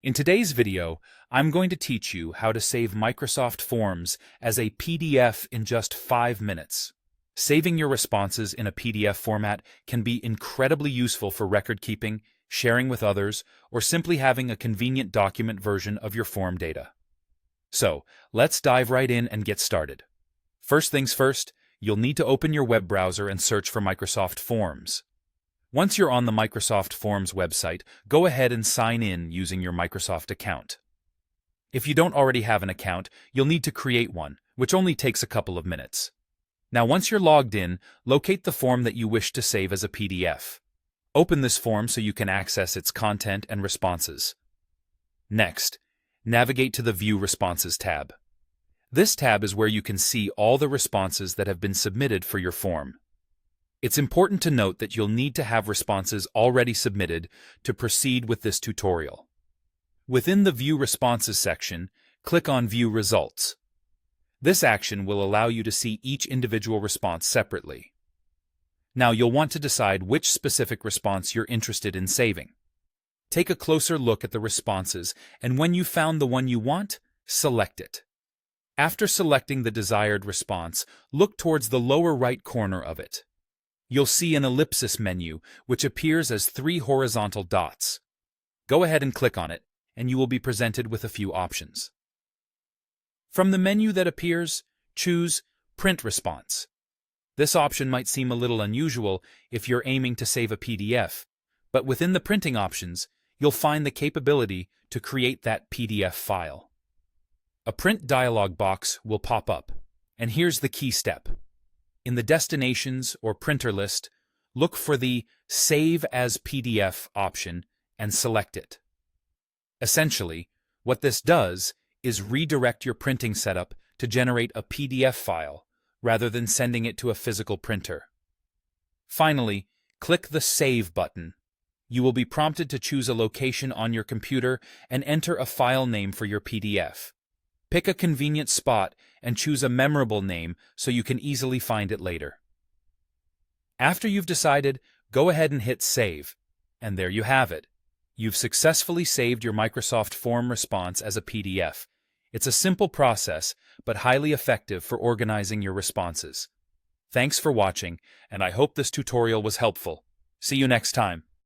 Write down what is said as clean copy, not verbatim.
In today's video, I'm going to teach you how to save Microsoft Forms as a PDF in just 5 minutes. Saving your responses in a PDF format can be incredibly useful for record keeping, sharing with others, or simply having a convenient document version of your form data. So, let's dive right in and get started. First things first, you'll need to open your web browser and search for Microsoft Forms. Once you're on the Microsoft Forms website, go ahead and sign in using your Microsoft account. If you don't already have an account, you'll need to create one, which only takes a couple of minutes. Now, once you're logged in, locate the form that you wish to save as a PDF. Open this form so you can access its content and responses. Next, navigate to the View Responses tab. This tab is where you can see all the responses that have been submitted for your form. It's important to note that you'll need to have responses already submitted to proceed with this tutorial. Within the View Responses section, click on View Results. This action will allow you to see each individual response separately. Now you'll want to decide which specific response you're interested in saving. Take a closer look at the responses, and when you've found the one you want, select it. After selecting the desired response, look towards the lower right corner of it. You'll see an ellipsis menu, which appears as 3 horizontal dots. Go ahead and click on it, and you will be presented with a few options. From the menu that appears, choose Print Response. This option might seem a little unusual if you're aiming to save a PDF, but within the printing options, you'll find the capability to create that PDF file. A print dialog box will pop up, and here's the key step. In the Destinations or Printer list, look for the Save as PDF option and select it. Essentially, what this does is redirect your printing setup to generate a PDF file rather than sending it to a physical printer. Finally, click the Save button. You will be prompted to choose a location on your computer and enter a file name for your PDF. Pick a convenient spot and choose a memorable name so you can easily find it later. After you've decided, go ahead and hit Save, and there you have it. You've successfully saved your Microsoft Form response as a PDF. It's a simple process, but highly effective for organizing your responses. Thanks for watching, and I hope this tutorial was helpful. See you next time.